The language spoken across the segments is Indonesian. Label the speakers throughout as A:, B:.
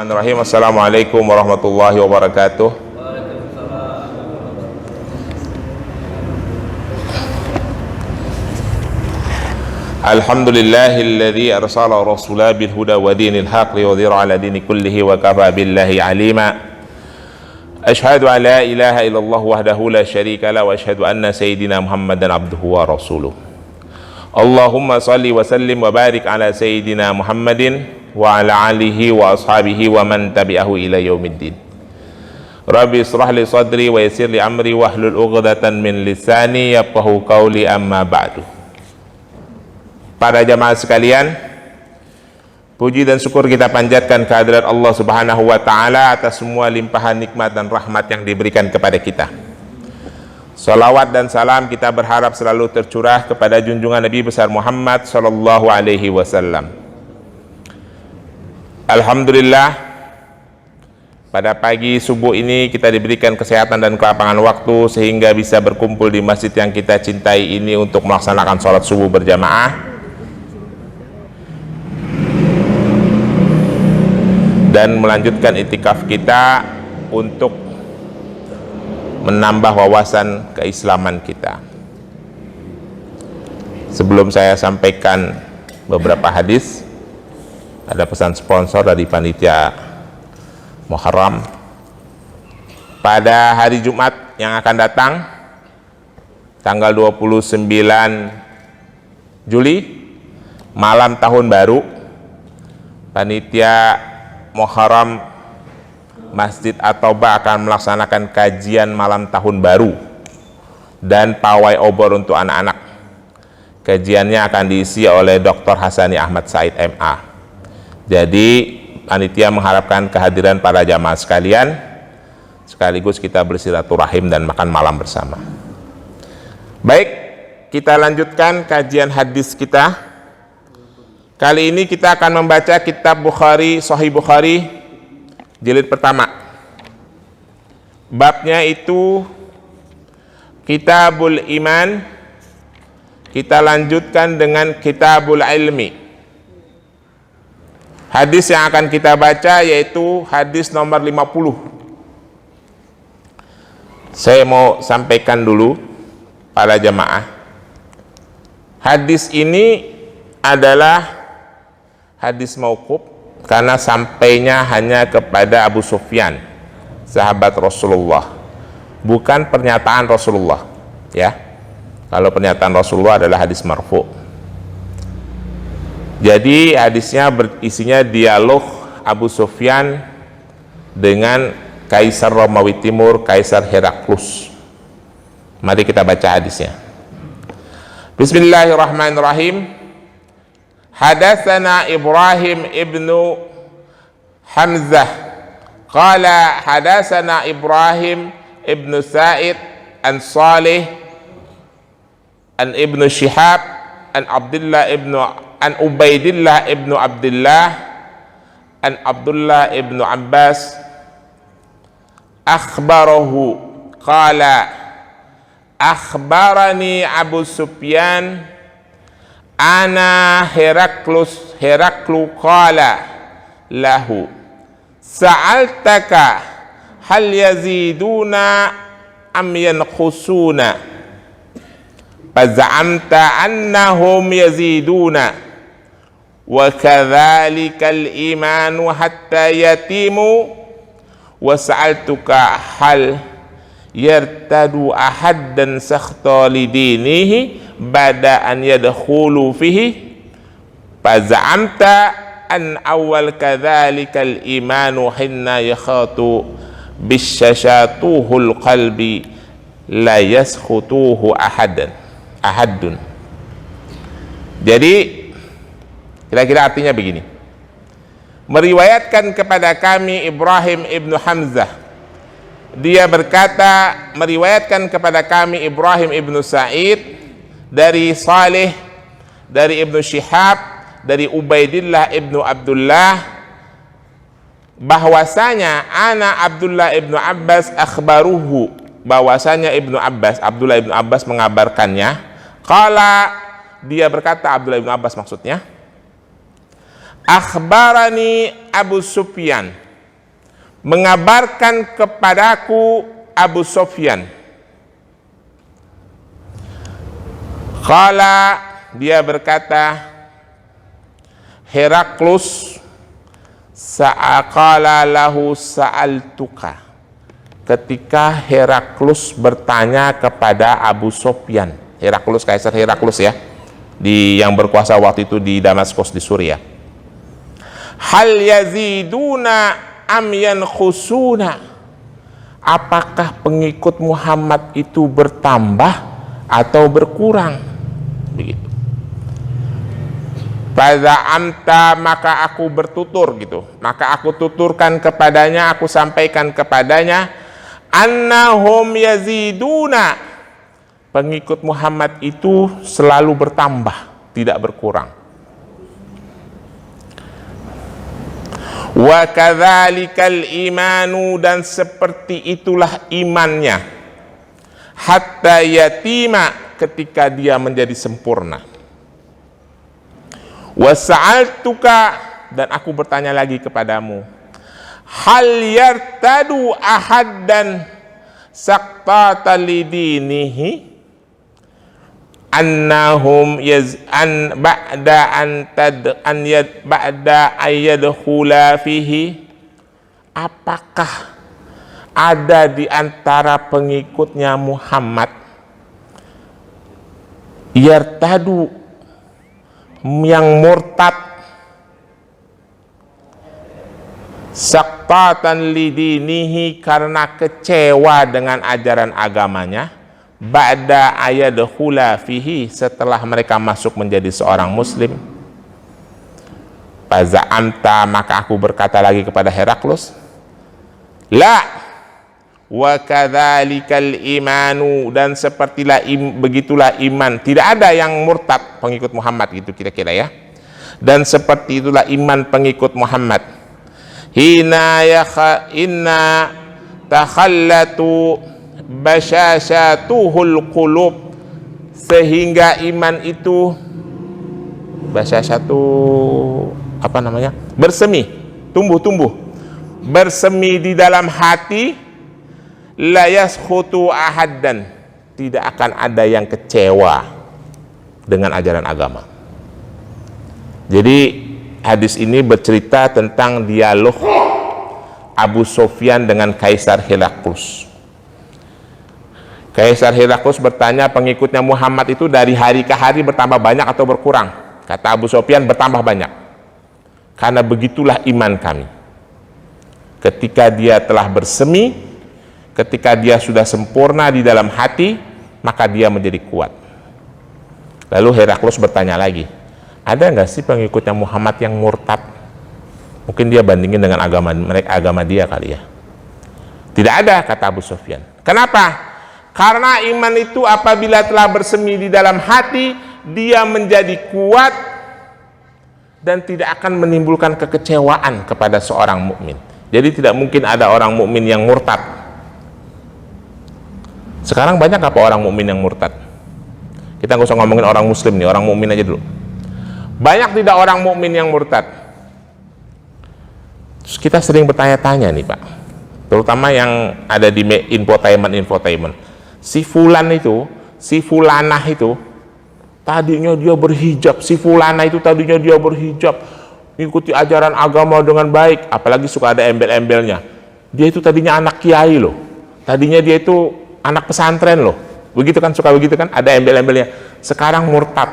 A: Bismillahirrahmanirrahim. Assalamualaikum warahmatullahi wabarakatuh. Alhamdulillahilladzi arsala rasulahu bil huda wa dinil haqq liyudhhira 'ala dini kullihi wa kafa billahi 'alima. Asyhadu an la ilaha illallah wahdahu la syarika lahu wa asyhadu anna sayyidina Muhammadan abduhu wa rasuluh. Allahumma salli wa sallim wa barik ala sayyidina Muhammadin wa ala alihi wa ashabihi wa man tabi'ahu ila yaumiddin. Rabbi israh li sadri wa yassir li amri wahlul 'uqdatan min lisani yafqahu qawli, amma ba'du. Para jamaah sekalian, puji dan syukur kita panjatkan kehadirat Allah Subhanahu wa taala atas semua limpahan nikmat dan rahmat yang diberikan kepada kita. Salawat dan salam kita berharap selalu tercurah kepada junjungan Nabi besar Muhammad sallallahu alaihi wasallam. Alhamdulillah, pada pagi subuh ini kita diberikan kesehatan dan kelapangan waktu sehingga bisa berkumpul di masjid yang kita cintai ini untuk melaksanakan sholat subuh berjamaah dan melanjutkan iktikaf kita untuk menambah wawasan keislaman kita. Sebelum saya sampaikan beberapa hadis, ada pesan sponsor dari panitia Muharram. Pada hari Jumat yang akan datang, tanggal 29 Juli, malam tahun baru, panitia Muharram Masjid At-Taubah akan melaksanakan kajian malam tahun baru dan pawai obor untuk anak-anak. Kajiannya akan diisi oleh Dr. Hasani Ahmad Said MA. Jadi panitia mengharapkan kehadiran para jamaah sekalian, sekaligus kita bersilaturahim dan makan malam bersama. Baik, kita lanjutkan kajian hadis kita. Kali ini kita akan membaca kitab Bukhari, Sahih Bukhari, jilid pertama. Babnya itu Kitabul Iman. Kita lanjutkan dengan Kitabul Ilmi. Hadis yang akan kita baca yaitu hadis nomor 50. Saya mau sampaikan dulu para jamaah. Hadis ini adalah hadis mauquf karena sampainya hanya kepada Abu Sufyan, sahabat Rasulullah, bukan pernyataan Rasulullah, ya. Kalau pernyataan Rasulullah adalah hadis marfu'. Jadi hadisnya isinya dialog Abu Sufyan dengan Kaisar Romawi Timur, Kaisar Heraklus. Mari kita baca hadisnya. Bismillahirrahmanirrahim. Hadatsana Ibrahim ibnu Hamzah qala hadatsana Ibrahim ibnu Sa'id an Salih an ibnu Shihab an Abdullah ibnu an Ubaidillah ibnu Abdullah an Abdullah ibnu Abbas akhbarahu qala akhbarani Abu Sufyan ana Heraklu qala lahu sa'altaka hal yaziduna am yanqusuna faz'amta annahum yaziduna wa kadzalikal imanu hatta yatimu wa sa'altuka hal yartadu ahaddan sakhta lidinihi bada an yadkhulu fihi faz'amta an awal kadzalikal imanu hinna yakhatu bisyashatuhul qalbi la yaskhutuhu ahadun. Jadi kira-kira artinya begini. Meriwayatkan kepada kami Ibrahim ibnu Hamzah. Dia berkata, meriwayatkan kepada kami Ibrahim ibnu Sa'id dari Salih, dari ibnu Shihab, dari Ubaidillah ibnu Abdullah, bahwasanya ana Abdullah ibnu Abbas akhbaruhu, bahwasanya Abdullah ibnu Abbas mengabarkannya. Qala, dia berkata, Abdullah ibnu Abbas maksudnya, akhbarani Abu Sufyan, mengabarkan kepadaku Abu Sufyan. Qala, dia berkata, Heraklus, sa'aqala lahu sa'altuka. Ketika Heraklus bertanya kepada Abu Sufyan, Heraklus, Kaisar Heraklus ya, yang berkuasa waktu itu di Damaskus di Suriah. Hal yaziduna am yankhusuna, apakah pengikut Muhammad itu bertambah atau berkurang? Begitu. Pada amta, maka aku bertutur gitu, maka aku tuturkan kepadanya, aku sampaikan kepadanya, annahum yaziduna, pengikut Muhammad itu selalu bertambah, tidak berkurang. Wa kadzalikal imanu, dan seperti itulah imannya, hatta yatima, ketika dia menjadi sempurna. Wa sa'altuka, dan aku bertanya lagi kepadamu, hal yartadu ahaddan saqtata lidinihi annahum ba'da ayyadkhula fihi, apakah ada di antara pengikutnya Muhammad yartadu, yang murtad, saqtatan lidinihi, karena kecewa dengan ajaran agamanya, ba'da ayadkhula fihi, setelah mereka masuk menjadi seorang muslim. Faza'amta, maka aku berkata lagi kepada Heraklus, la wa kadzalikal imanu, dan sepertilah begitulah iman, tidak ada yang murtad pengikut Muhammad, gitu kira-kira ya. Dan seperti itulah iman pengikut Muhammad, inna takhallatu basyashatuhul qulub, sehingga iman itu basyashatu, apa namanya, bersemi, tumbuh bersemi di dalam hati, la yaskhutu ahaddan, tidak akan ada yang kecewa dengan ajaran agama. Jadi hadis ini bercerita tentang dialog Abu Sufyan dengan Kaisar Heraklus. Kaisar Heraklus bertanya, pengikutnya Muhammad itu dari hari ke hari bertambah banyak atau berkurang? Kata Abu Sufyan, bertambah banyak. Karena begitulah iman kami. Ketika dia telah bersemi, ketika dia sudah sempurna di dalam hati, maka dia menjadi kuat. Lalu Heraklus bertanya lagi, ada nggak sih pengikutnya Muhammad yang murtad? Mungkin dia bandingin dengan agama dia kali ya. Tidak ada, kata Abu Sufyan. Kenapa? Karena iman itu apabila telah bersemi di dalam hati, dia menjadi kuat dan tidak akan menimbulkan kekecewaan kepada seorang mukmin. Jadi tidak mungkin ada orang mukmin yang murtad. Sekarang banyak apa orang mukmin yang murtad? Kita nggak usah ngomongin orang muslim nih, orang mukmin aja dulu. Banyak tidak orang mukmin yang murtad? Terus kita sering bertanya-tanya nih Pak, terutama yang ada di infotainment. Si fulan itu, si fulanah itu, tadinya dia berhijab, si fulanah itu tadinya dia berhijab, mengikuti ajaran agama dengan baik, apalagi suka ada embel-embelnya. Dia itu tadinya anak kiai loh, tadinya dia itu anak pesantren loh, begitu kan, suka begitu kan, ada embel-embelnya. Sekarang murtad.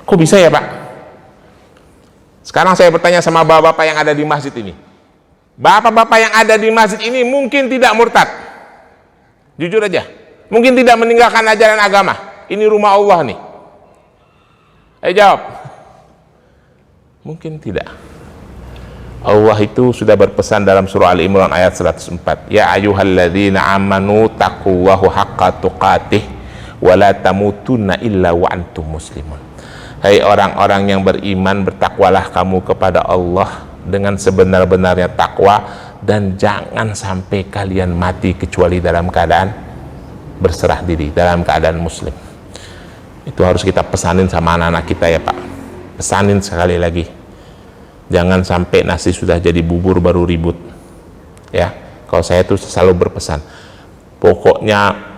A: Kok bisa ya Pak? Sekarang saya bertanya sama bapak-bapak yang ada di masjid ini. Bapak-bapak yang ada di masjid ini mungkin tidak murtad. Jujur aja, mungkin tidak meninggalkan ajaran agama. Ini rumah Allah nih. Ayo jawab. Mungkin tidak. Allah itu sudah berpesan dalam surah Al-Imran ayat 104. Ya ayyuhalladzina amanu taqullaha haqqa tuqatih wa la tamutunna illa wa antum muslimun. Hai orang-orang yang beriman, bertakwalah kamu kepada Allah dengan sebenar-benarnya takwa, dan jangan sampai kalian mati kecuali dalam keadaan berserah diri, dalam keadaan muslim. Itu harus kita pesanin sama anak-anak kita ya Pak. Pesanin sekali lagi. Jangan sampai nasi sudah jadi bubur baru ribut. Ya, kalau saya tuh selalu berpesan, pokoknya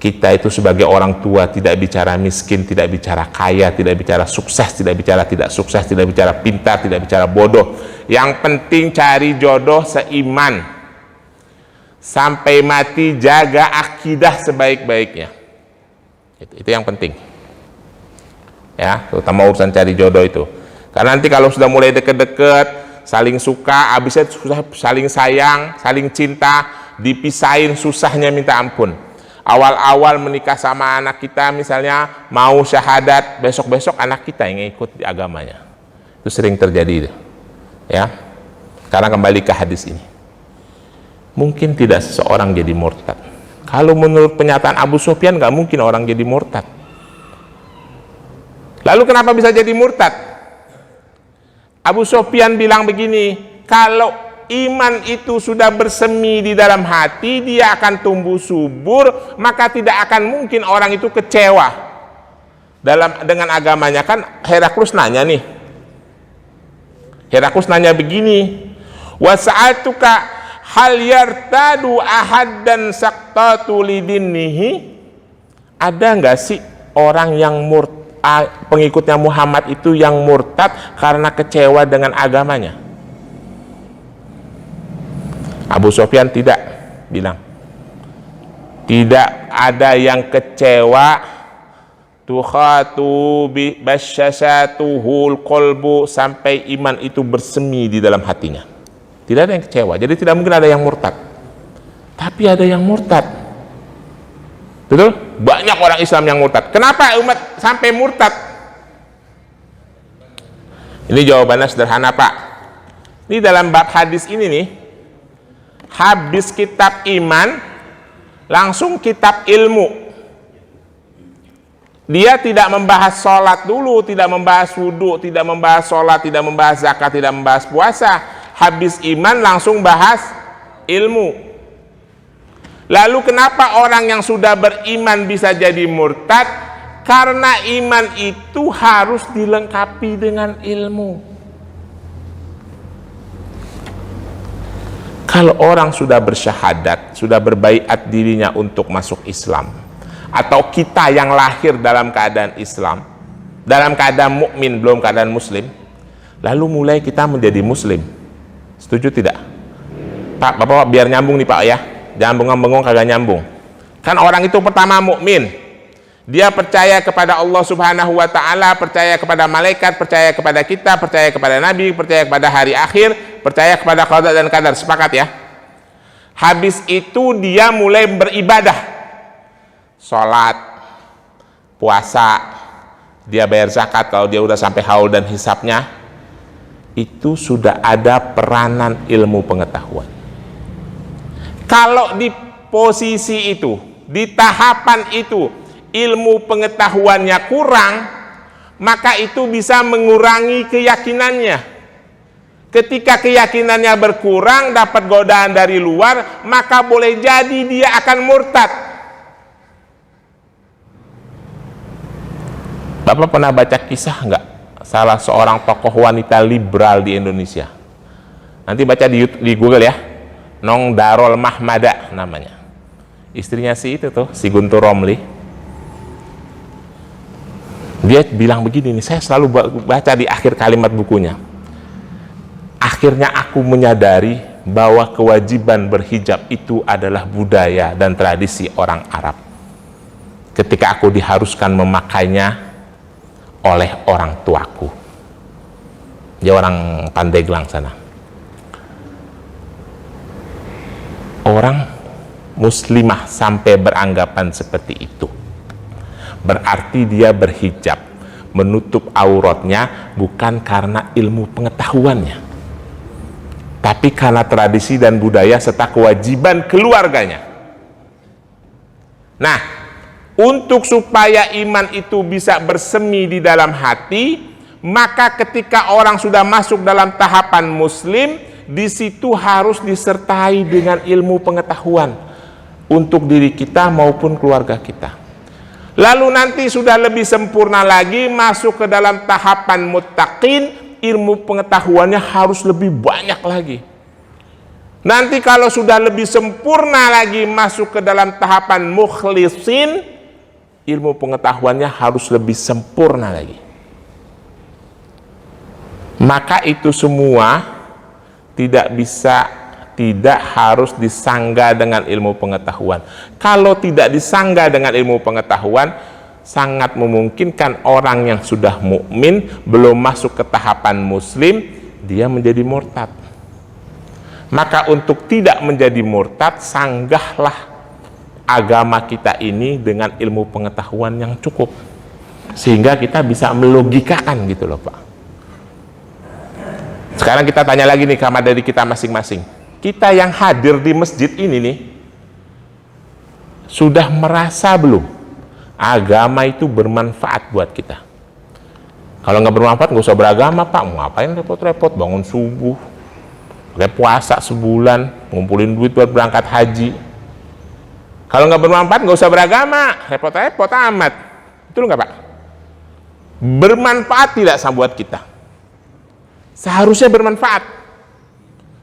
A: kita itu sebagai orang tua tidak bicara miskin, tidak bicara kaya, tidak bicara sukses, tidak bicara tidak sukses, tidak bicara pintar, tidak bicara bodoh. Yang penting cari jodoh seiman. Sampai mati jaga akidah sebaik-baiknya. Itu yang penting. Ya, terutama urusan cari jodoh itu. Karena nanti kalau sudah mulai deket-deket, saling suka, habisnya susah, saling sayang, saling cinta, dipisahin susahnya minta ampun. Awal-awal menikah sama anak kita misalnya mau syahadat, besok-besok anak kita yang ikut di agamanya. Itu sering terjadi. Ya. Karena kembali ke hadis ini. Mungkin tidak seseorang jadi murtad. Kalau menurut pernyataan Abu Sufyan nggak mungkin orang jadi murtad. Lalu kenapa bisa jadi murtad? Abu Sufyan bilang begini, kalau iman itu sudah bersemi di dalam hati, dia akan tumbuh subur, maka tidak akan mungkin orang itu kecewa dengan agamanya. Kan Heraklus nanya nih, Heraklus nanya begini, wasa'atuka hal yartadu ahad dan saktatu lidinihi, ada nggak sih orang yang pengikutnya Muhammad itu yang murtad karena kecewa dengan agamanya? Abu Sufyan tidak bilang, tidak ada yang kecewa tukhatu basyasatuhul qalbu, sampai iman itu bersemi di dalam hatinya. Tidak ada yang kecewa. Jadi tidak mungkin ada yang murtad. Tapi ada yang murtad. Betul? Banyak orang Islam yang murtad. Kenapa umat sampai murtad? Ini jawabannya sederhana, Pak. Ini dalam bab hadis ini nih, habis kitab iman, langsung kitab ilmu. Dia tidak membahas sholat dulu, tidak membahas wudhu, tidak membahas sholat, tidak membahas zakat, tidak membahas puasa. Habis iman langsung bahas ilmu. Lalu kenapa orang yang sudah beriman bisa jadi murtad? Karena iman itu harus dilengkapi dengan ilmu. Kalau orang sudah bersyahadat, sudah berbaiat dirinya untuk masuk Islam, atau kita yang lahir dalam keadaan Islam, dalam keadaan mukmin, belum keadaan muslim, lalu mulai kita menjadi muslim, setuju tidak? Pak, Bapak biar nyambung nih Pak ya, jangan bengong-bengong kagak nyambung. Kan orang itu pertama mukmin, dia percaya kepada Allah Subhanahu wa Ta'ala, percaya kepada malaikat, percaya kepada kita, percaya kepada Nabi, percaya kepada hari akhir, percaya kepada qada dan qadar. Sepakat ya? Habis itu dia mulai beribadah, sholat, puasa, dia bayar zakat kalau dia udah sampai haul dan hisapnya. Itu sudah ada peranan ilmu pengetahuan. Kalau di posisi itu, di tahapan itu, ilmu pengetahuannya kurang, maka itu bisa mengurangi keyakinannya. Ketika keyakinannya berkurang, dapat godaan dari luar, maka boleh jadi dia akan murtad. Bapak pernah baca kisah enggak? Salah seorang tokoh wanita liberal di Indonesia. Nanti baca di Google ya. Nong Darul Mahmada namanya. Istrinya si itu tuh, si Guntur Romli. Dia bilang begini nih, saya selalu baca di akhir kalimat bukunya. Akhirnya aku menyadari bahwa kewajiban berhijab itu adalah budaya dan tradisi orang Arab. Ketika aku diharuskan memakainya oleh orang tuaku. Dia orang Pandeglang sana. Orang muslimah sampai beranggapan seperti itu, berarti dia berhijab, menutup auratnya bukan karena ilmu pengetahuannya, tapi karena tradisi dan budaya serta kewajiban keluarganya. Nah, untuk supaya iman itu bisa bersemi di dalam hati, maka ketika orang sudah masuk dalam tahapan muslim, di situ harus disertai dengan ilmu pengetahuan untuk diri kita maupun keluarga kita. Lalu nanti sudah lebih sempurna lagi masuk ke dalam tahapan muttaqin, ilmu pengetahuannya harus lebih banyak lagi. Nanti kalau sudah lebih sempurna lagi masuk ke dalam tahapan mukhlisin, ilmu pengetahuannya harus lebih sempurna lagi. Maka itu semua tidak harus disangga dengan ilmu pengetahuan. Kalau tidak disangga dengan ilmu pengetahuan, sangat memungkinkan orang yang sudah mukmin belum masuk ke tahapan muslim, dia menjadi murtad. Maka untuk tidak menjadi murtad, sanggahlah agama kita ini dengan ilmu pengetahuan yang cukup, sehingga kita bisa melogikakan gitu loh Pak. Sekarang kita tanya lagi nih sama dari kita masing-masing. Kita yang hadir di masjid ini nih, sudah merasa belum agama itu bermanfaat buat kita? Kalau nggak bermanfaat nggak usah beragama Pak. Mau ngapain repot-repot bangun subuh, pakai puasa sebulan, ngumpulin duit buat berangkat haji. Kalau nggak bermanfaat nggak usah beragama, repot-repot amat. Betul nggak Pak? Bermanfaat tidak sama buat kita? Seharusnya bermanfaat.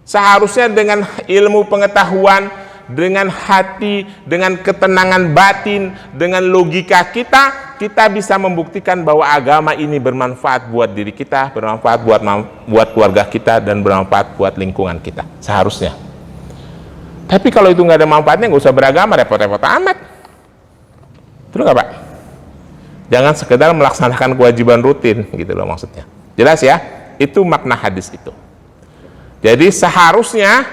A: Seharusnya dengan ilmu pengetahuan, dengan hati, dengan ketenangan batin, dengan logika kita bisa membuktikan bahwa agama ini bermanfaat buat diri kita, bermanfaat buat keluarga kita, dan bermanfaat buat lingkungan kita. Seharusnya. Tapi kalau itu nggak ada manfaatnya, nggak usah beragama, repot-repot amat. Betul nggak Pak? Jangan sekedar melaksanakan kewajiban rutin, gitu loh maksudnya. Jelas ya? Itu makna hadis itu. Jadi seharusnya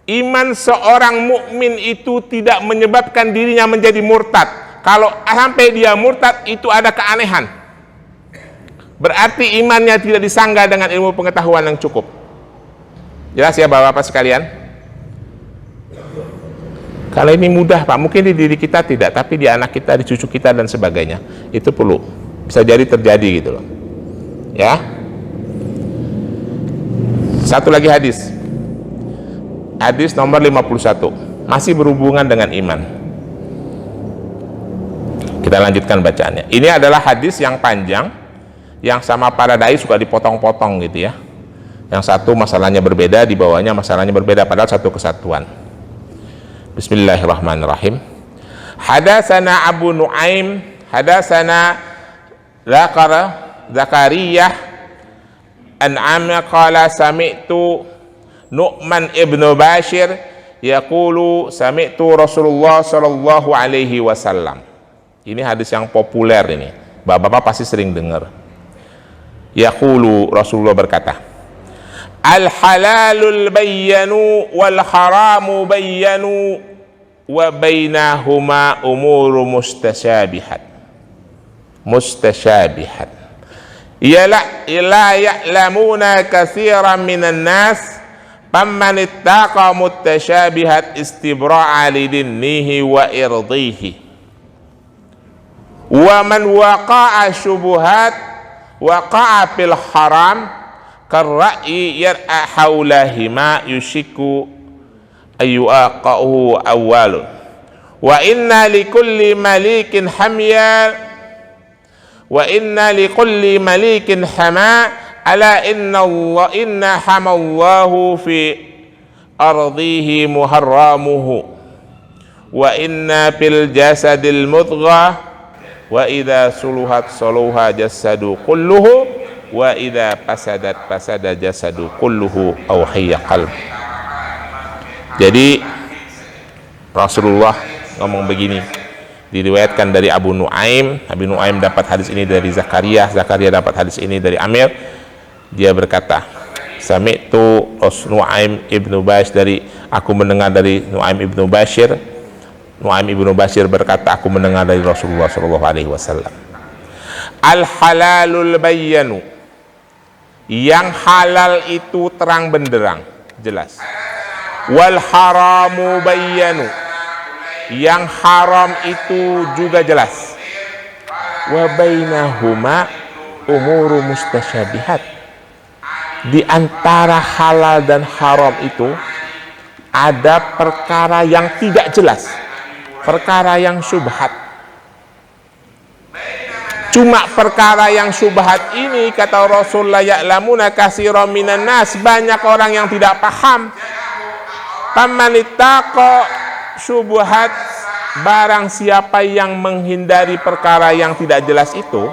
A: iman seorang mukmin itu tidak menyebabkan dirinya menjadi murtad. Kalau sampai dia murtad, itu ada keanehan. Berarti imannya tidak disangga dengan ilmu pengetahuan yang cukup. Jelas ya Bapak-bapak sekalian? Kalau ini mudah Pak, mungkin di diri kita tidak, tapi di anak kita, di cucu kita dan sebagainya, itu perlu, bisa jadi terjadi gitu loh. Ya. Satu lagi hadis. Hadis nomor 51, masih berhubungan dengan iman. Kita lanjutkan bacaannya. Ini adalah hadis yang panjang, yang sama para dai suka dipotong-potong gitu ya. Yang satu masalahnya berbeda, di bawahnya masalahnya berbeda, padahal satu kesatuan. Bismillahirrahmanirrahim. Hadatsana Abu Nuaim, hadatsana Zakariyah an Amr qala sami'tu Nu'man ibnu Bashir yaqulu sami'tu Rasulullah sallallahu alaihi wasallam. Ini hadis yang populer ini. Bapak-bapak pasti sering dengar. Yaqulu, Rasulullah berkata, al-halalul bayyanu wal haramu bayyanu wa bainahuma umuru mustasyabihat. La ya'lamuna katsiran minan nas faman ittaqa mutasyabihat istibra'a lidinihi wa irdihi wa man waqa'a syubuhat waqa'a fil haram karra'i yar'a hawlahima yushiku ayyuaqahu awwalun wa inna likulli malikin hamya wa inna likulli malikin hama ala inna hamallahu fi ardihi muharramuhu wa inna fil jasadil mudghah wa idha suluhat suluha jasadu kulluhu wa idha fasadat fasada jasadu kulluhu aw hayya qalb. Jadi Rasulullah ngomong begini, diriwayatkan dari Abu Nuaim. Abu Nuaim dapat hadis ini dari Zakaria dapat hadis ini dari Amir. Dia berkata, sami'tu Nuaim ibnu Bashir, dari aku mendengar dari Nuaim ibnu Bashir. Nuaim ibnu Bashir berkata, aku mendengar dari Rasulullah sallallahu alaihi wasallam, al halalul bayyanu, yang halal itu terang benderang, jelas. Wal haramu bayyanu, yang haram itu juga jelas. Wa bainahuma umuru mustasyabihat, di antara halal dan haram itu ada perkara yang tidak jelas, perkara yang syubhat. Cuma perkara yang syubhat ini, kata Rasulullah, ya'lamuna katsiran minan nas, banyak orang yang tidak paham. Pamanittaqa syubhat, barang siapa yang menghindari perkara yang tidak jelas itu,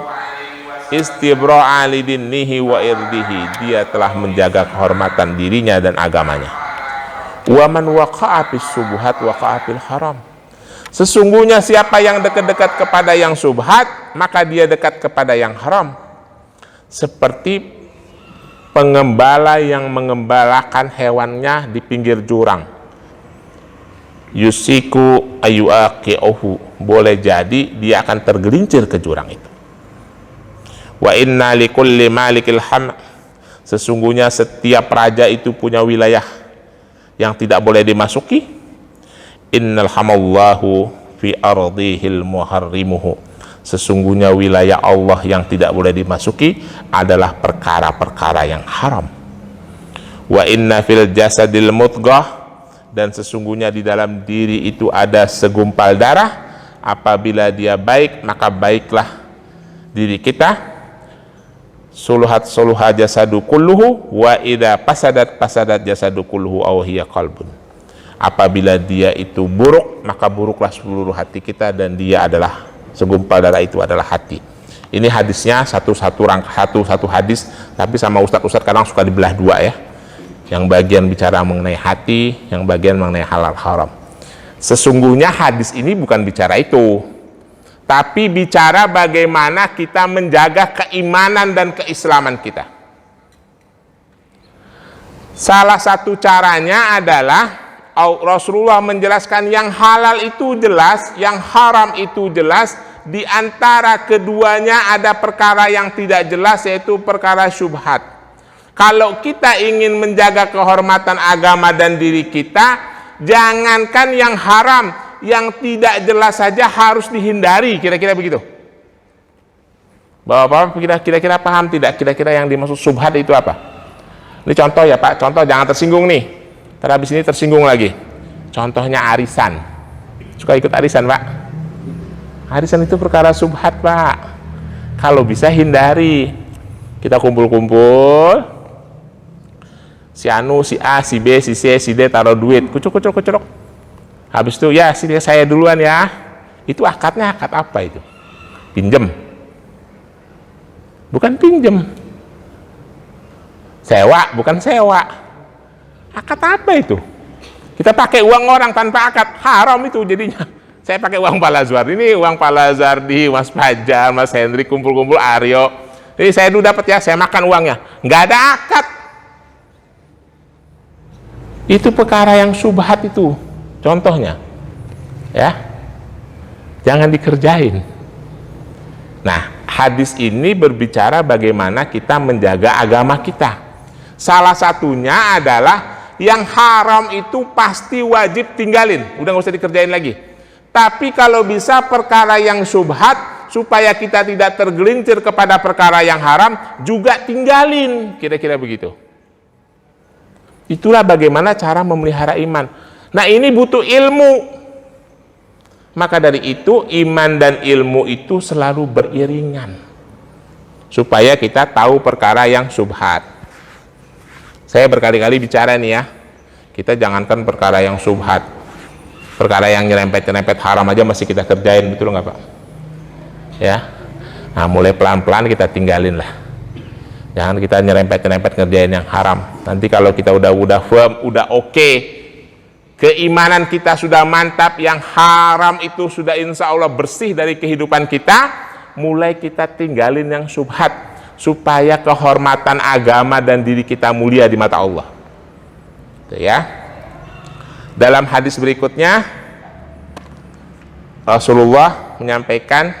A: istibra'a lidinihi wa irdihi, dia telah menjaga kehormatan dirinya dan agamanya. Wa man waqa'a fis syubhat waqa'a fil haram. Sesungguhnya siapa yang dekat-dekat kepada yang syubhat, maka dia dekat kepada yang haram. Seperti pengembala yang mengembalakan hewannya di pinggir jurang. Yusiku ayuaqi'uhu, boleh jadi dia akan tergelincir ke jurang itu. Wa inna likulli malikil ham, sesungguhnya setiap raja itu punya wilayah yang tidak boleh dimasuki. Innal hamallahu fi ardihil muharrimuhu, sesungguhnya wilayah Allah yang tidak boleh dimasuki adalah perkara-perkara yang haram. Wa inna fil jasadil mudghah, dan sesungguhnya di dalam diri itu ada segumpal darah, apabila dia baik maka baiklah diri kita. Suluhat suluha jasadu kulluhu, wa idza fasadat fasadat jasadu kulluhu aw hiya qalbun, apabila dia itu buruk maka buruklah seluruh hati kita, dan dia adalah segumpal darah itu adalah hati. Ini hadisnya satu hadis, tapi sama ustadz kadang suka dibelah dua ya, yang bagian bicara mengenai hati, yang bagian mengenai halal haram. Sesungguhnya hadis ini bukan bicara itu, tapi bicara bagaimana kita menjaga keimanan dan keislaman kita. Salah satu caranya adalah Rasulullah menjelaskan yang halal itu jelas, yang haram itu jelas. Di antara keduanya ada perkara yang tidak jelas, yaitu perkara syubhat. Kalau kita ingin menjaga kehormatan agama dan diri kita, jangankan yang haram, yang tidak jelas saja harus dihindari. Kira-kira begitu. Bapak-bapak kira-kira paham tidak? Kira-kira yang dimaksud syubhat itu apa? Ini contoh ya Pak, contoh, jangan tersinggung nih. Habis ini tersinggung lagi. Contohnya arisan. Suka ikut arisan Pak? Arisan itu perkara syubhat Pak. Kalau bisa hindari. Kita kumpul-kumpul, si Anu, si A, si B, si C, si D taruh duit, kucuk. Habis itu ya sini saya duluan ya. Itu akadnya akad apa itu? Pinjem? Bukan pinjem. Sewa, bukan sewa. Akad apa itu? Kita pakai uang orang tanpa akad, haram itu jadinya. Saya pakai uang Pak Lazar, ini uang Pak Lazar di Mas Fajar, Mas Hendri, kumpul-kumpul Aryo. Jadi saya dulu dapat ya, saya makan uangnya, nggak ada akad. Itu perkara yang syubhat itu, contohnya, ya, jangan dikerjain. Nah, hadis ini berbicara bagaimana kita menjaga agama kita. Salah satunya adalah yang haram itu pasti wajib tinggalin, udah nggak usah dikerjain lagi. Tapi kalau bisa perkara yang syubhat, supaya kita tidak tergelincir kepada perkara yang haram, juga tinggalin, kira-kira begitu. Itulah bagaimana cara memelihara iman. Nah ini butuh ilmu. Maka dari itu iman dan ilmu itu selalu beriringan, supaya kita tahu perkara yang syubhat. Saya berkali-kali bicara nih ya, kita jangankan perkara yang syubhat, perkara yang nyerempet-nyerempet haram aja masih kita kerjain, betul nggak Pak? Ya, nah mulai pelan-pelan kita tinggalin lah. Jangan kita nyerempet-nyerempet ngerjain yang haram. Nanti kalau kita udah firm, udah oke, keimanan kita sudah mantap, yang haram itu sudah insya Allah bersih dari kehidupan kita, mulai kita tinggalin yang syubhat, supaya kehormatan agama dan diri kita mulia di mata Allah. Itu ya. Dalam hadis berikutnya Rasulullah menyampaikan,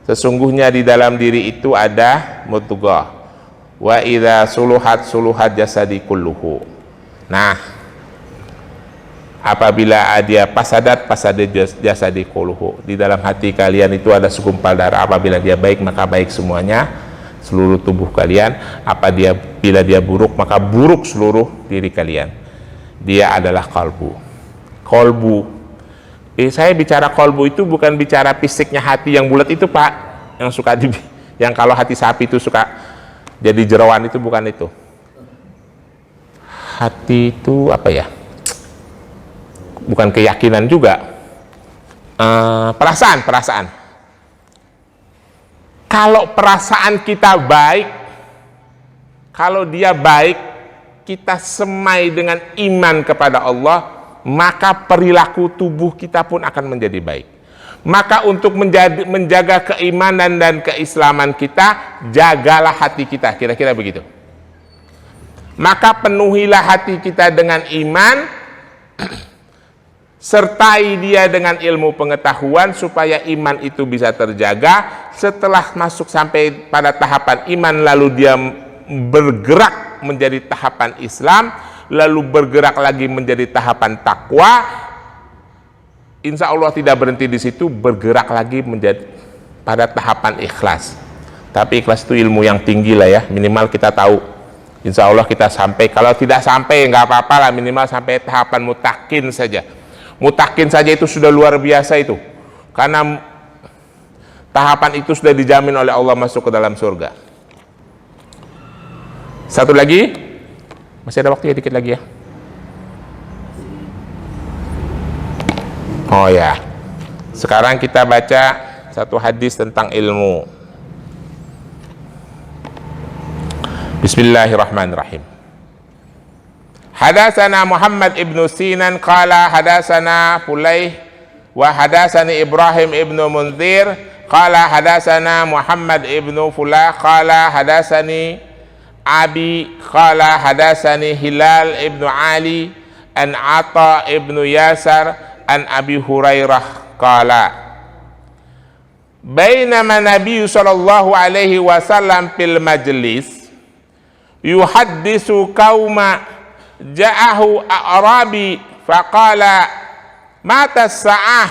A: sesungguhnya di dalam diri itu ada mudghah, wa idza suluhat jasadi kulluhu. Nah, apabila dia fasadat jasadi kulluhu, di dalam hati kalian itu ada segumpal darah, apabila dia baik maka baik semuanya, seluruh tubuh kalian. Bila dia buruk maka buruk seluruh diri kalian. Dia adalah qalbu. Saya bicara qalbu itu bukan bicara fisiknya hati yang bulat itu Pak. yang kalau hati sapi itu suka jadi jerawan itu bukan itu. Hati itu apa ya? Bukan keyakinan juga. Perasaan. Kalau perasaan kita baik, kalau dia baik, kita semai dengan iman kepada Allah, maka perilaku tubuh kita pun akan menjadi baik. Maka untuk menjaga keimanan dan keislaman kita, jagalah hati kita, kira-kira begitu. Maka penuhilah hati kita dengan iman, sertai dia dengan ilmu pengetahuan supaya iman itu bisa terjaga. Setelah masuk sampai pada tahapan iman, lalu dia bergerak menjadi tahapan Islam, lalu bergerak lagi menjadi tahapan takwa. Insya Allah tidak berhenti di situ, bergerak lagi menjadi pada tahapan ikhlas. Tapi ikhlas itu ilmu yang tinggi lah ya, minimal kita tahu. Insya Allah kita sampai, kalau tidak sampai nggak apa-apa lah, minimal sampai tahapan mutakin saja. Mutakin saja itu sudah luar biasa itu, karena tahapan itu sudah dijamin oleh Allah masuk ke dalam surga. Satu lagi, masih ada waktu ya, dikit lagi ya. Oh ya, sekarang kita baca satu hadis tentang ilmu. Bismillahirrahmanirrahim. Hadatsana Muhammad ibnu Sinan qala hadatsana Fulayh wa hadatsani Ibrahim ibnu Munzir qala hadatsana Muhammad ibnu Fulah qala hadatsani Abi qala hadatsani Hilal ibnu Ali an Ata ibnu Yasar an Abi Hurairah qala bainama Nabi sallallahu alaihi wasallam fil majlis yuhaddisu qauma ja'ahu a'rabi faqala mata as-sa'ah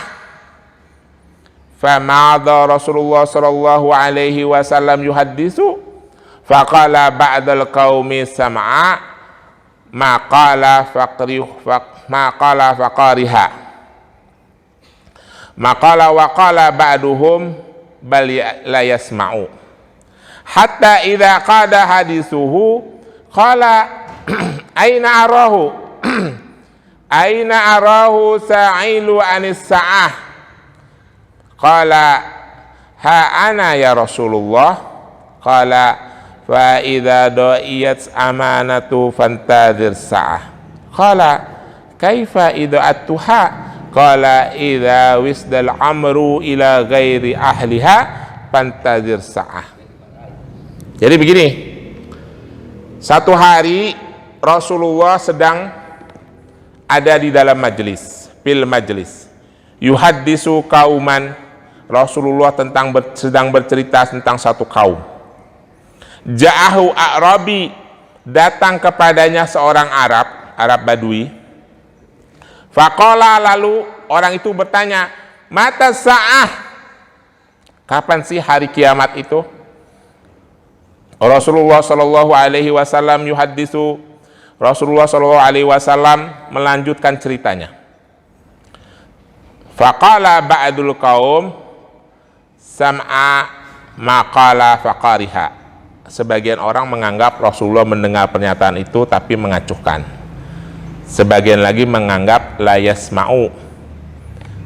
A: famada Rasulullah sallallahu alaihi wasallam yuhaddisu faqala ba'dal qaumi sam'a ma qala faqariha maqala wa qala ba'duhum bal la yasma'u hatta idza qada hadithuhu qala aina arahu sa'ilu anis sa'ah qala ha ana ya Rasulullah qala fa idza da'iyat amanatu fantadhir sa'ah qala kaifa ida'atuha qala idza wisdal amru ila ghairi ahliha fantadhir sa'ah. Jadi begini, satu hari Rasulullah sedang ada di dalam majlis, fil majlis yuhaddisu kauman. Rasulullah sedang bercerita tentang satu kaum. Ja'ahu a'rabi, datang kepadanya seorang Arab Badui. Faqala, lalu orang itu bertanya, mata sa'ah, kapan sih hari kiamat itu? Rasulullah sallallahu alaihi wasallam yuhaddisu, Rasulullah sallallahu alaihi wasallam melanjutkan ceritanya. Faqala ba'dul qaum sam'a maqala faqariha. Sebagian orang menganggap Rasulullah mendengar pernyataan itu tapi mengacuhkan. Sebagian lagi menganggap la yasma'u.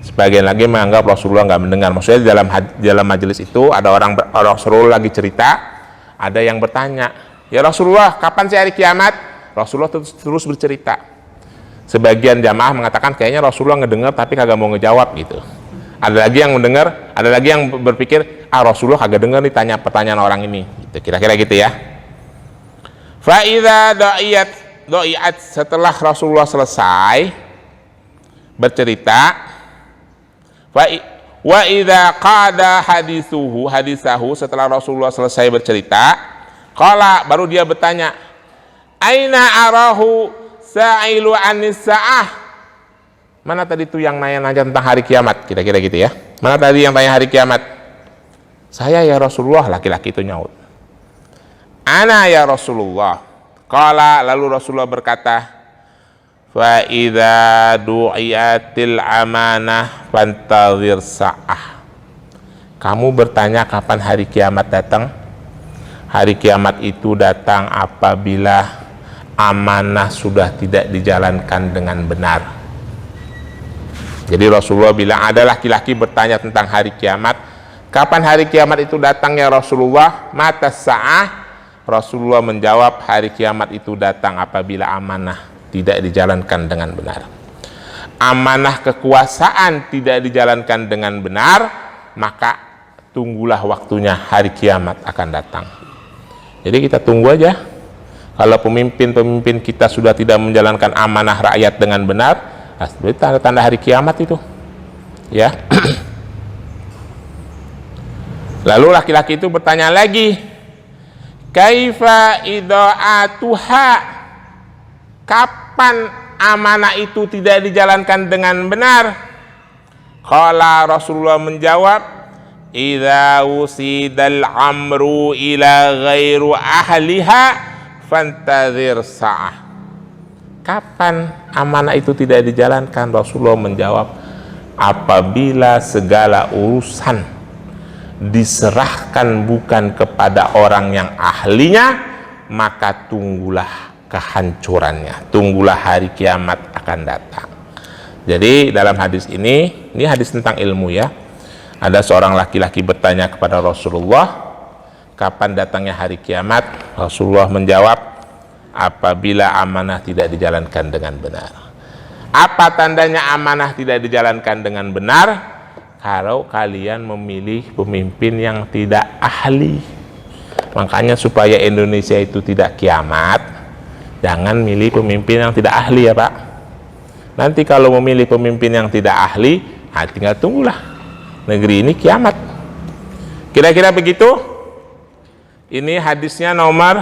A: Sebagian lagi menganggap Rasulullah nggak mendengar. Maksudnya dalam majelis itu ada Rasulullah lagi cerita, ada yang bertanya, ya Rasulullah, kapan sih hari kiamat? Rasulullah terus bercerita. Sebagian jamaah mengatakan kayaknya Rasulullah ngedengar tapi kagak mau ngejawab gitu. Ada lagi yang mendengar, ada lagi yang berpikir, Rasulullah kagak dengar nih tanya pertanyaan orang ini. Gitu, kira-kira gitu ya. Fa idza da'iyat, setelah Rasulullah selesai bercerita, wa idza qada hadisahu, setelah Rasulullah selesai bercerita, qala, baru dia bertanya, aina arahu sa'ilu anis sa'ah. Mana tadi tuh yang nanya tentang hari kiamat, kira-kira gitu ya. Mana tadi yang tanya hari kiamat? Saya ya Rasulullah, laki-laki itu nyaut. Ana ya Rasulullah. Qala, lalu Rasulullah berkata, fa idza du'iyatil amanah fantazir sa'ah. Kamu bertanya kapan hari kiamat datang? Hari kiamat itu datang apabila amanah sudah tidak dijalankan dengan benar. Jadi Rasulullah bilang, ada laki-laki bertanya tentang hari kiamat, kapan hari kiamat itu datang ya Rasulullah? Mata sa'ah. Rasulullah menjawab, hari kiamat itu datang apabila amanah tidak dijalankan dengan benar. Amanah kekuasaan tidak dijalankan dengan benar, maka tunggulah waktunya, hari kiamat akan datang. Jadi kita tunggu aja. Kalau pemimpin-pemimpin kita sudah tidak menjalankan amanah rakyat dengan benar, itu tanda-tanda hari kiamat itu, ya. Lalu laki-laki itu bertanya lagi, kaifa idha'atuha, kapan amanah itu tidak dijalankan dengan benar? Qala, Rasulullah menjawab, idza usidal amru ila ghairu ahliha fantazir sa'ah. Kapan amanah itu tidak dijalankan? Rasulullah menjawab, apabila segala urusan diserahkan bukan kepada orang yang ahlinya, maka tunggulah kehancurannya, tunggulah hari kiamat akan datang. Jadi dalam hadis ini hadis tentang ilmu, ya. Ada seorang laki-laki bertanya kepada Rasulullah, kapan datangnya hari kiamat? Rasulullah menjawab, apabila amanah tidak dijalankan dengan benar. Apa tandanya amanah tidak dijalankan dengan benar? Kalau kalian memilih pemimpin yang tidak ahli. Makanya supaya Indonesia itu tidak kiamat, jangan milih pemimpin yang tidak ahli, ya Pak. Nanti kalau memilih pemimpin yang tidak ahli, tinggal tunggulah negeri ini kiamat. Kira-kira begitu. Ini hadisnya nomor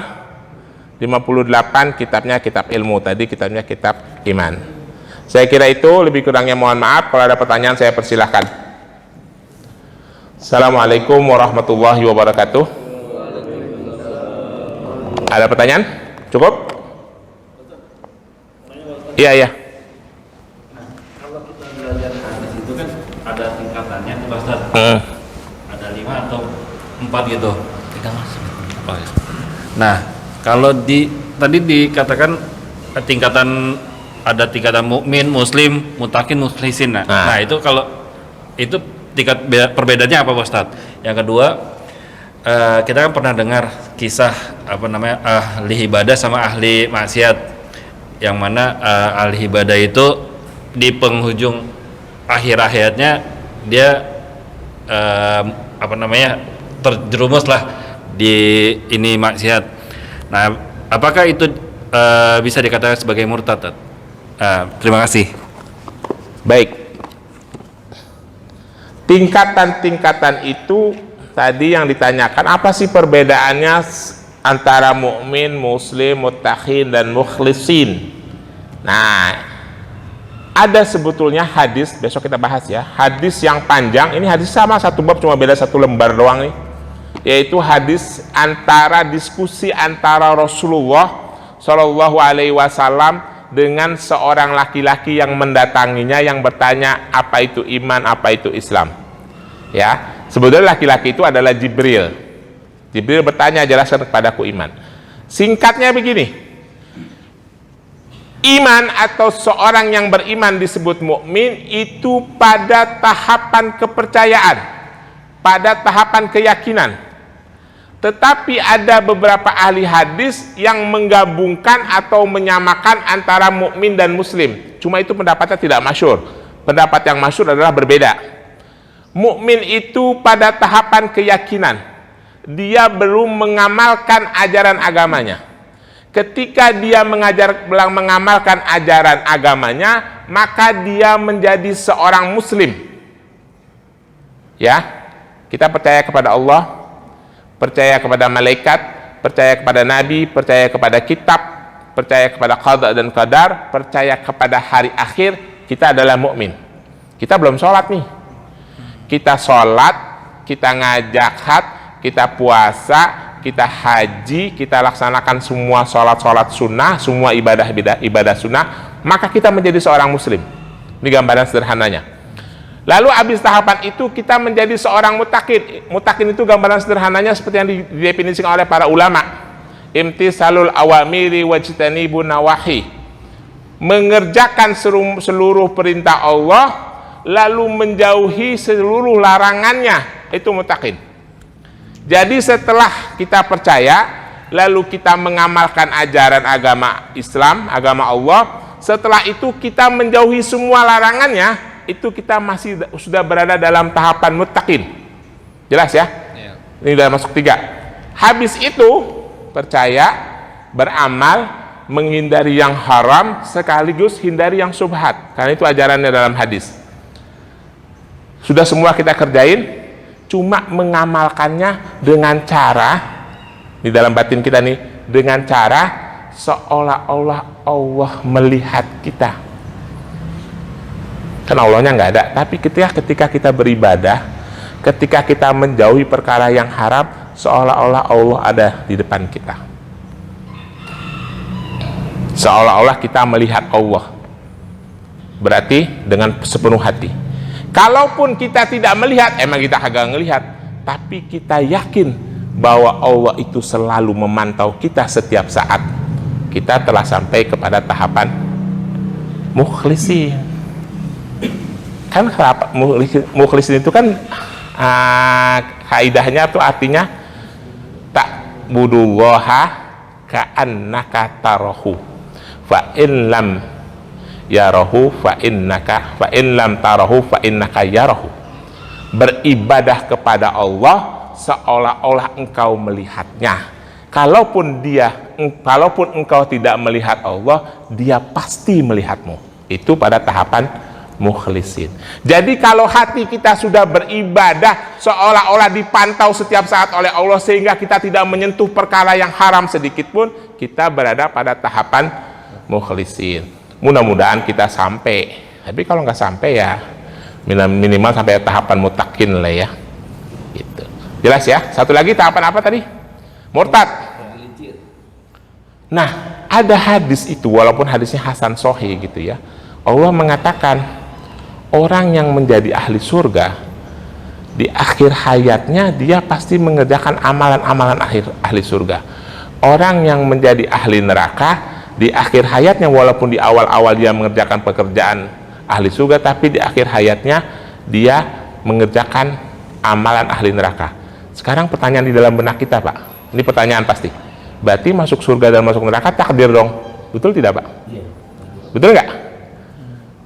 A: 58, kitabnya kitab ilmu, tadi kitabnya kitab iman. Saya kira itu, lebih kurangnya mohon maaf. Kalau ada pertanyaan saya persilahkan. Assalamualaikum warahmatullahi wabarakatuh. Ada pertanyaan? Cukup? Iya.
B: Nah, kalau kita belajar hadis itu kan ada tingkatannya tuh, Ustaz. Ada 5 atau 4 gitu. Oh, ya. Nah, kalau tadi dikatakan tingkatan, ada tingkatan mukmin, muslim, mutakin, mukhlisin. Nah, itu kalau itu tingkat perbedaannya apa, Ustaz? Yang kedua, kita kan pernah dengar kisah ahli ibadah sama ahli maksiat, yang mana ahli ibadah itu di penghujung akhir hayatnya dia terjerumus lah di ini maksiat. Nah, apakah itu bisa dikatakan sebagai murtad? Terima kasih.
A: Baik. Tingkatan-tingkatan itu tadi yang ditanyakan, apa sih perbedaannya antara mukmin, muslim, muttaqin dan mukhlisin? Nah, ada sebetulnya hadis, besok kita bahas ya, hadis yang panjang. Ini hadis sama, satu bab cuma beda satu lembar doang nih, yaitu hadis diskusi antara Rasulullah Shallallahu Alaihi Wasallam dengan seorang laki-laki yang mendatanginya, yang bertanya apa itu iman, apa itu Islam. Ya, sebetulnya laki-laki itu adalah Jibril. Jibril bertanya, jelaskan kepadaku iman. Singkatnya begini, iman atau seorang yang beriman disebut mukmin itu pada tahapan kepercayaan, pada tahapan keyakinan. Tetapi ada beberapa ahli hadis yang menggabungkan atau menyamakan antara mukmin dan muslim. Cuma itu pendapatnya tidak masyhur. Pendapat yang masyhur adalah berbeda. Mukmin itu pada tahapan keyakinan. Dia belum mengamalkan ajaran agamanya. Ketika dia mengamalkan ajaran agamanya, maka dia menjadi seorang muslim. Ya, kita percaya kepada Allah, percaya kepada malaikat, percaya kepada nabi, percaya kepada kitab, percaya kepada qada dan qadar, percaya kepada hari akhir. Kita adalah mukmin. Kita belum sholat nih. Kita sholat, kita ngajak kita puasa, kita haji, kita laksanakan semua sholat sunnah, semua ibadah sunnah, maka kita menjadi seorang muslim. Ini gambaran sederhananya. Lalu habis tahapan itu kita menjadi seorang mutakin. Mutakin itu gambaran sederhananya seperti yang didefinisikan oleh para ulama. Imtisalul awamiri wajtanibun nawahi. Mengerjakan seluruh perintah Allah lalu menjauhi seluruh larangannya, itu mutakin. Jadi setelah kita percaya lalu kita mengamalkan ajaran agama Islam, agama Allah, setelah itu kita menjauhi semua larangannya, itu kita masih sudah berada dalam tahapan muttaqin. Jelas ya? Ini sudah masuk 3. Habis itu percaya, beramal, menghindari yang haram sekaligus hindari yang subhat. Karena itu ajarannya dalam hadis. Sudah semua kita kerjain, cuma mengamalkannya dengan cara di dalam batin kita nih, dengan cara seolah-olah Allah melihat kita. Kan Allahnya nggak ada, tapi ketika kita beribadah, ketika kita menjauhi perkara yang haram, seolah-olah Allah ada di depan kita, seolah-olah kita melihat Allah. Berarti dengan sepenuh hati. Kalaupun kita tidak melihat, emang kita kagak ngelihat, tapi kita yakin bahwa Allah itu selalu memantau kita setiap saat, kita telah sampai kepada tahapan mukhlisin. Kan mukhlisin itu kan kaidahnya tuh artinya ta'budullaha ka'annaka tarahu fa in lam yarahu fa in lam tarahu fa innaka yarahu. Beribadah kepada Allah seolah-olah engkau melihatnya. Kalaupun engkau tidak melihat Allah, dia pasti melihatmu. Itu pada tahapan mukhlisin. Jadi kalau hati kita sudah beribadah seolah-olah dipantau setiap saat oleh Allah sehingga kita tidak menyentuh perkara yang haram sedikit pun, kita berada pada tahapan mukhlisin. Mudah-mudahan kita sampai. Tapi kalau nggak sampai ya minimal sampai tahapan mutakin lah ya. Gitu. Jelas ya? Satu lagi tahapan apa tadi? Murtad. Nah, ada hadis itu walaupun hadisnya hasan sahih gitu ya. Allah mengatakan orang yang menjadi ahli surga di akhir hayatnya dia pasti mengerjakan amalan-amalan ahli surga. Orang yang menjadi ahli neraka di akhir hayatnya walaupun di awal-awal dia mengerjakan pekerjaan ahli surga, tapi di akhir hayatnya dia mengerjakan amalan ahli neraka. Sekarang pertanyaan di dalam benak kita, Pak. Ini pertanyaan pasti. Berarti masuk surga dan masuk neraka takdir dong. Betul tidak, Pak? Iya. Betul nggak?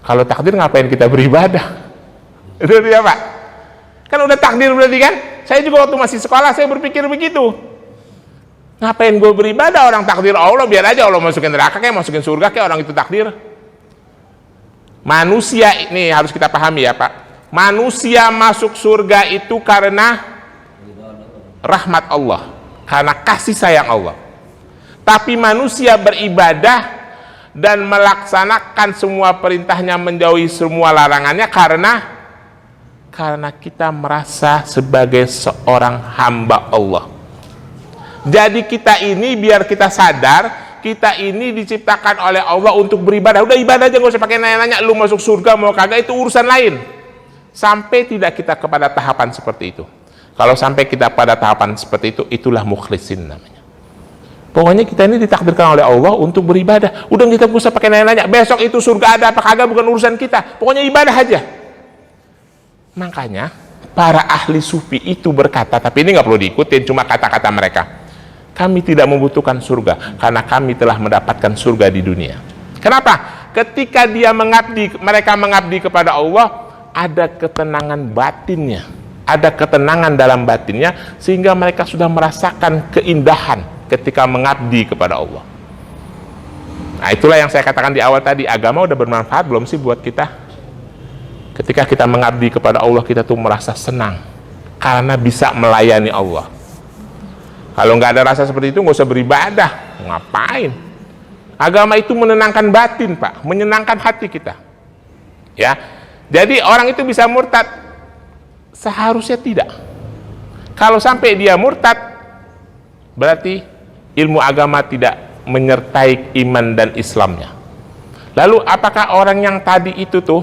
A: Kalau takdir ngapain kita beribadah? Itu dia, Pak. Kan udah takdir berarti kan? Saya juga waktu masih sekolah saya berpikir begitu. Ngapain gue beribadah, orang takdir Allah, biar aja Allah masukin neraka kayak masukin surga kayak orang itu takdir. Manusia ini harus kita pahami ya, Pak. Manusia masuk surga itu karena rahmat Allah, karena kasih sayang Allah. Tapi manusia beribadah dan melaksanakan semua perintahnya, menjauhi semua larangannya karena kita merasa sebagai seorang hamba Allah. Jadi kita ini biar kita sadar, kita ini diciptakan oleh Allah untuk beribadah. Udah ibadah aja, nggak usah pakai nanya-nanya lu masuk surga mau kagak, itu urusan lain. Sampai tidak kita kepada tahapan seperti itu. Kalau sampai kita pada tahapan seperti itu, itulah mukhlisin namanya. Pokoknya kita ini ditakdirkan oleh Allah untuk beribadah. Udah kita nggak usah pakai nanya-nanya. Besok itu surga ada apa kagak bukan urusan kita. Pokoknya ibadah aja. Makanya para ahli sufi itu berkata, tapi ini nggak perlu diikutin, cuma kata-kata mereka. Kami tidak membutuhkan surga karena kami telah mendapatkan surga di dunia. Kenapa? Ketika mereka mengabdi kepada Allah, ada ketenangan batinnya, ada ketenangan dalam batinnya, sehingga mereka sudah merasakan keindahan ketika mengabdi kepada Allah. Nah, itulah yang saya katakan di awal tadi, agama udah bermanfaat belum sih buat kita? Ketika kita mengabdi kepada Allah, kita tuh merasa senang karena bisa melayani Allah. Kalau nggak ada rasa seperti itu, nggak usah beribadah. Ngapain? Agama itu menenangkan batin, Pak, menyenangkan hati kita. Ya, jadi orang itu bisa murtad, seharusnya tidak. Kalau sampai dia murtad, berarti ilmu agama tidak menyertai iman dan Islamnya. Lalu apakah orang yang tadi itu tuh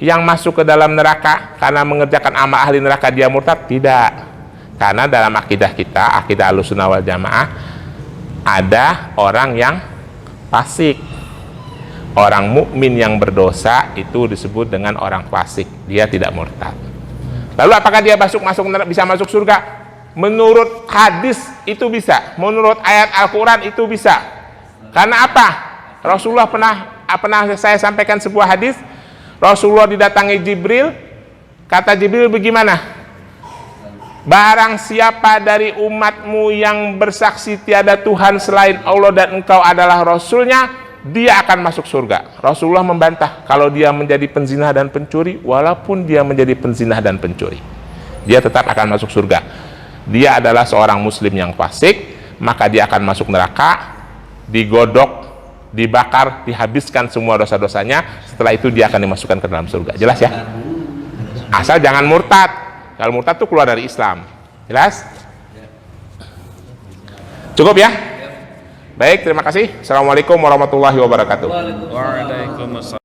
A: yang masuk ke dalam neraka karena mengerjakan amal ahli neraka dia murtad? Tidak. Karena dalam akidah kita, akidah Ahlussunnah wal Jamaah, ada orang yang fasik. Orang mukmin yang berdosa itu disebut dengan orang fasik, dia tidak murtad. Lalu apakah dia bisa masuk surga? Menurut hadis itu bisa, menurut ayat Al-Quran itu bisa. Karena apa? Rasulullah pernah saya sampaikan sebuah hadis. Rasulullah didatangi Jibril, kata Jibril bagaimana? Barang siapa dari umatmu yang bersaksi tiada Tuhan selain Allah dan engkau adalah Rasulnya, dia akan masuk surga. Rasulullah membantah kalau dia menjadi penzina dan pencuri, walaupun dia menjadi penzina dan pencuri, dia tetap akan masuk surga. Dia adalah seorang muslim yang fasik, maka dia akan masuk neraka, digodok, dibakar, dihabiskan semua dosa-dosanya. Setelah itu dia akan dimasukkan ke dalam surga. Jelas ya? Asal jangan murtad. Kalau murtad itu keluar dari Islam. Jelas? Cukup ya? Baik, terima kasih. Assalamualaikum warahmatullahi wabarakatuh.
B: Waalaikumsalam.